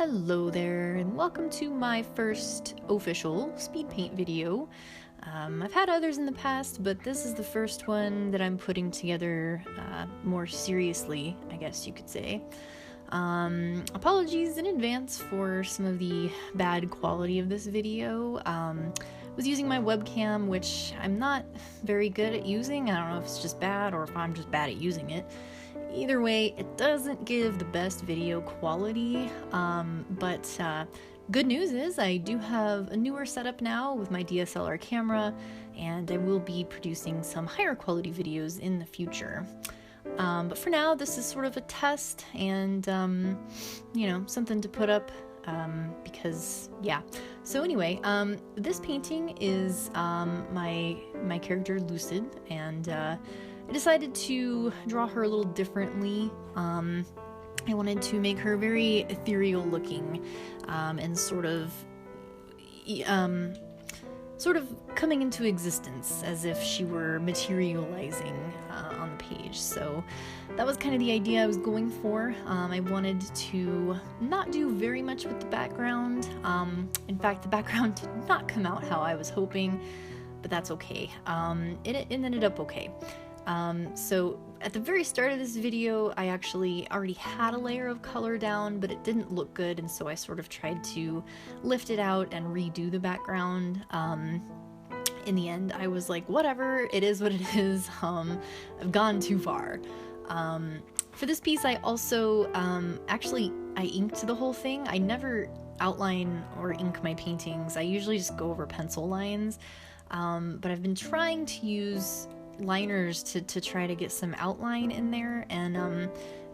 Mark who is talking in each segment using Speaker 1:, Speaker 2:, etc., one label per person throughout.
Speaker 1: Hello there, and welcome to my first official speed paint video. I've had others in the past, but this is the first one that I'm putting together more seriously, I guess you could say. Apologies in advance for some of the bad quality of this video. Was using my webcam, which I'm not very good at using. I don't know if it's just bad or if I'm just bad at using it. Either way, it doesn't give the best video quality, but good news is I do have a newer setup now with my DSLR camera, and I will be producing some higher quality videos in the future. But for now, this is sort of a test and, something to put up, because, yeah. So anyway, this painting is my character Lucid, and I decided to draw her a little differently. I wanted to make her very ethereal looking, and sort of coming into existence as if she were materializing on the page. So that was kind of the idea I was going for. I wanted to not do very much with the background. In fact, the background did not come out how I was hoping, but that's okay. It ended up okay. So at the very start of this video, I actually already had a layer of color down, but it didn't look good, and so I sort of tried to lift it out and redo the background. In the end, I was like, whatever, it is what it is. I've gone too far. For this piece, I also, I inked the whole thing. I never outline or ink my paintings. I usually just go over pencil lines, but I've been trying to use liners to try to get some outline in there, and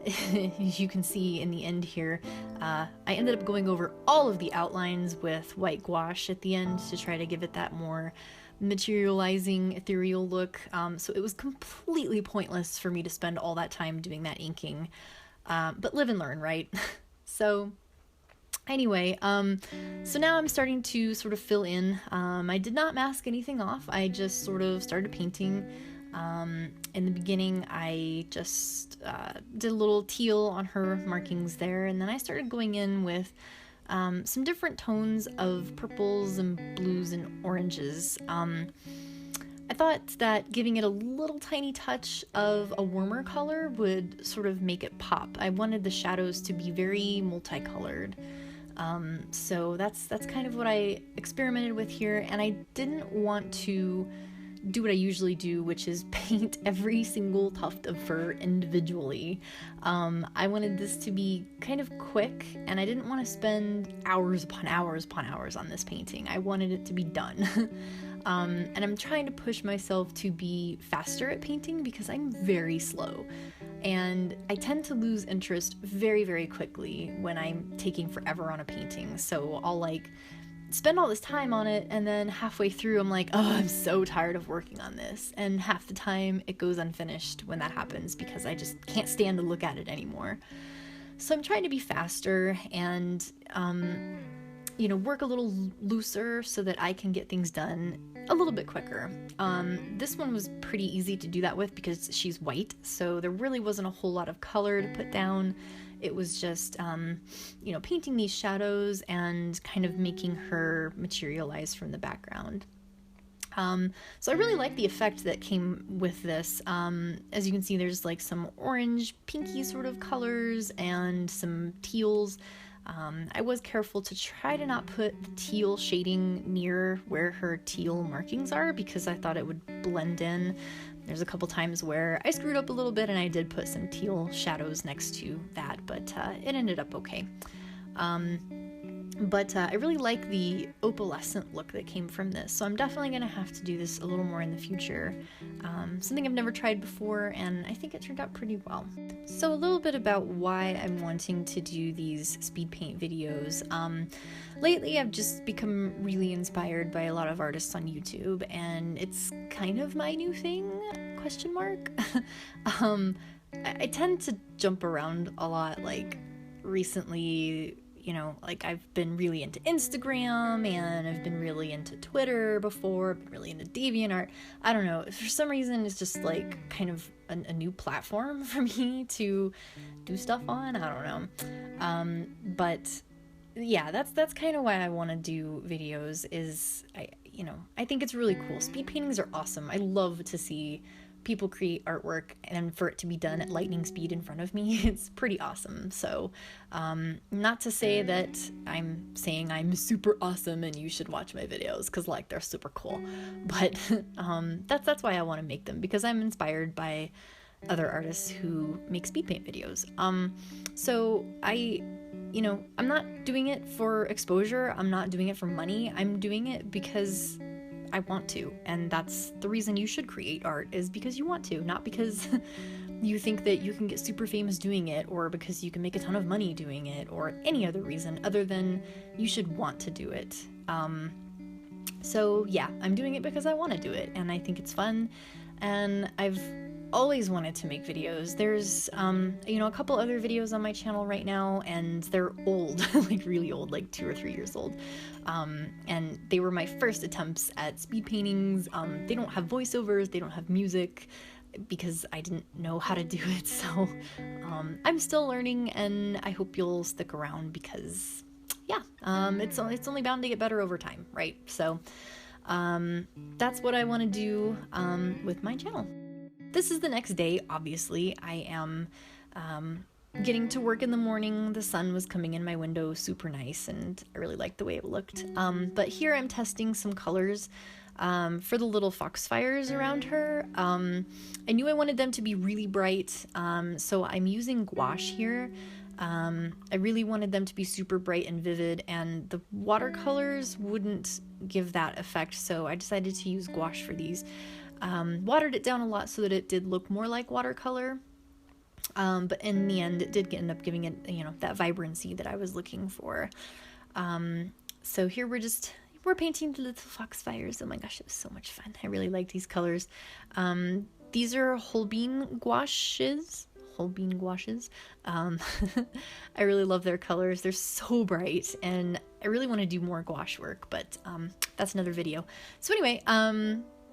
Speaker 1: as you can see in the end here, I ended up going over all of the outlines with white gouache at the end to try to give it that more materializing ethereal look. So it was completely pointless for me to spend all that time doing that inking, but live and learn, right? So anyway, so now I'm starting to sort of fill in. I did not mask anything off. I just sort of started painting. In the beginning, I just did a little teal on her markings there, and then I started going in with some different tones of purples and blues and oranges. I thought that giving it a little tiny touch of a warmer color would sort of make it pop. I wanted the shadows to be very multicolored. So that's kind of what I experimented with here, and I didn't want to do what I usually do, which is paint every single tuft of fur individually. I wanted this to be kind of quick, and I didn't want to spend hours upon hours upon hours on this painting. I wanted it to be done. And I'm trying to push myself to be faster at painting because I'm very slow. And I tend to lose interest very, very quickly when I'm taking forever on a painting. So I'll spend all this time on it, and then halfway through I'm like, oh, I'm so tired of working on this. And half the time it goes unfinished when that happens because I just can't stand to look at it anymore. So I'm trying to be faster and, work a little looser so that I can get things done a little bit quicker. This one was pretty easy to do that with because she's white, so there really wasn't a whole lot of color to put down. It was just, painting these shadows and kind of making her materialize from the background. So I really like the effect that came with this. As you can see, there's some orange, pinky sort of colors and some teals. I was careful to try to not put the teal shading near where her teal markings are because I thought it would blend in. There's a couple times where I screwed up a little bit and I did put some teal shadows next to that, but it ended up okay. But I really like the opalescent look that came from this, so I'm definitely going to have to do this a little more in the future. Something I've never tried before, and I think it turned out pretty well. So a little bit about why I'm wanting to do these speed paint videos. Lately I've just become really inspired by a lot of artists on YouTube, and it's kind of my new thing, question mark. I tend to jump around a lot, recently. I've been really into Instagram, and I've been really into Twitter before, been really into DeviantArt. I don't know, for some reason it's just kind of a new platform for me to do stuff on. I don't know. But yeah, that's kind of why I want to do videos. Is I think it's really cool. Speed paintings are awesome. I love to see people create artwork and for it to be done at lightning speed in front of me. It's pretty awesome. So not to say that I'm saying I'm super awesome and you should watch my videos, because like they're super cool, but that's why I want to make them, because I'm inspired by other artists who make speed paint videos. So I'm not doing it for exposure. I'm not doing it for money. I'm doing it because I want to. And that's the reason you should create art, is because you want to, not because you think that you can get super famous doing it, or because you can make a ton of money doing it, or any other reason other than you should want to do it. So yeah, I'm doing it because I want to do it, and I think it's fun, and I've always wanted to make videos. There's a couple other videos on my channel right now, and they're old, like really old, like 2 or 3 years old, and they were my first attempts at speed paintings. They don't have voiceovers, they don't have music, because I didn't know how to do it, so I'm still learning, and I hope you'll stick around, because yeah, it's only bound to get better over time, right? So that's what I want to do with my channel. This is the next day, obviously. I am getting to work in the morning. The sun was coming in my window, super nice, and I really liked the way it looked. But here I'm testing some colors for the little foxfires around her. I knew I wanted them to be really bright, so I'm using gouache here. I really wanted them to be super bright and vivid, and the watercolors wouldn't give that effect, so I decided to use gouache for these. Watered it down a lot so that it did look more like watercolor, but in the end it did end up giving it, that vibrancy that I was looking for. So here we're painting the little foxfires. Oh my gosh, it was so much fun. I really like these colors. These are Holbein Gouaches. I really love their colors. They're so bright, and I really want to do more gouache work, but that's another video. So anyway,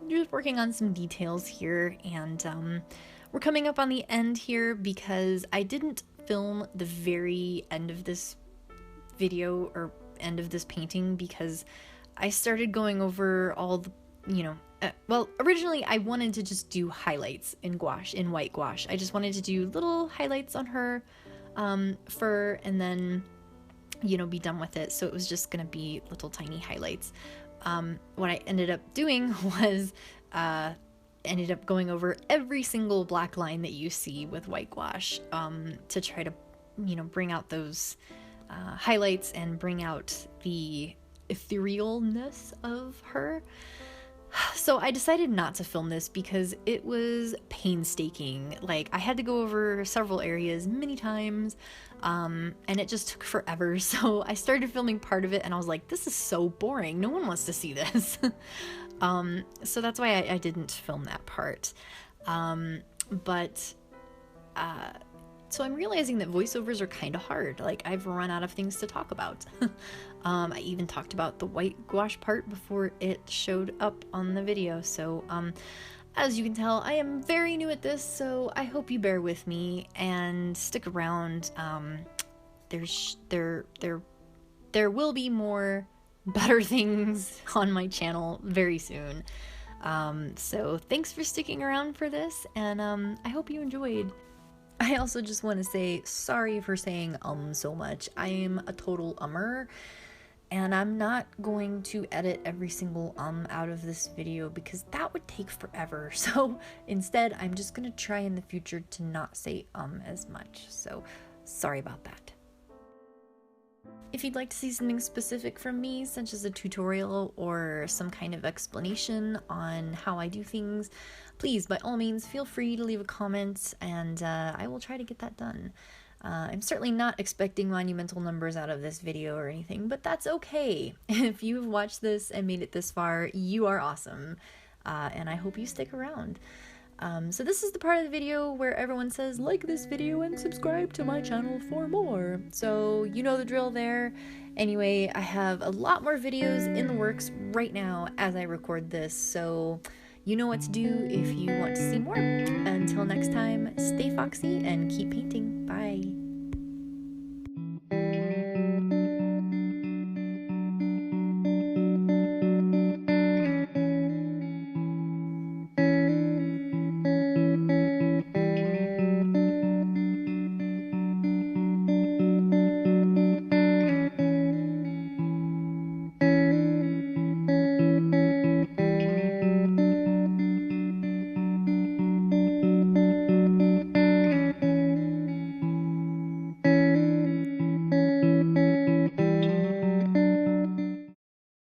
Speaker 1: just working on some details here, and we're coming up on the end here, because I didn't film the very end of this video or end of this painting, because I started going over all the, well, originally I wanted to just do highlights in gouache, in white gouache. I just wanted to do little highlights on her fur, and then be done with it. So it was just gonna be little tiny highlights. What I ended up doing was ended up going over every single black line that you see with white gouache, to try to bring out those highlights and bring out the etherealness of her. So I decided not to film this because it was painstaking. Like, I had to go over several areas many times, and it just took forever. So I started filming part of it, and I was like, this is so boring. No one wants to see this. So that's why I didn't film that part. So I'm realizing that voiceovers are kind of hard. Like, I've run out of things to talk about. I even talked about the white gouache part before it showed up on the video. So, as you can tell, I am very new at this, so I hope you bear with me and stick around. There will be more better things on my channel very soon. So thanks for sticking around for this, and I hope you enjoyed. I also just want to say sorry for saying so much. I am a total ummer, and I'm not going to edit every single out of this video because that would take forever. So instead, I'm just going to try in the future to not say as much. So sorry about that. If you'd like to see something specific from me, such as a tutorial or some kind of explanation on how I do things, please, by all means, feel free to leave a comment, and I will try to get that done. I'm certainly not expecting monumental numbers out of this video or anything, but that's okay. If you've watched this and made it this far, you are awesome, and I hope you stick around. So this is the part of the video where everyone says, like this video and subscribe to my channel for more. So you know the drill there. Anyway, I have a lot more videos in the works right now as I record this, so you know what to do if you want to see more. Until next time, stay foxy and keep painting. Bye.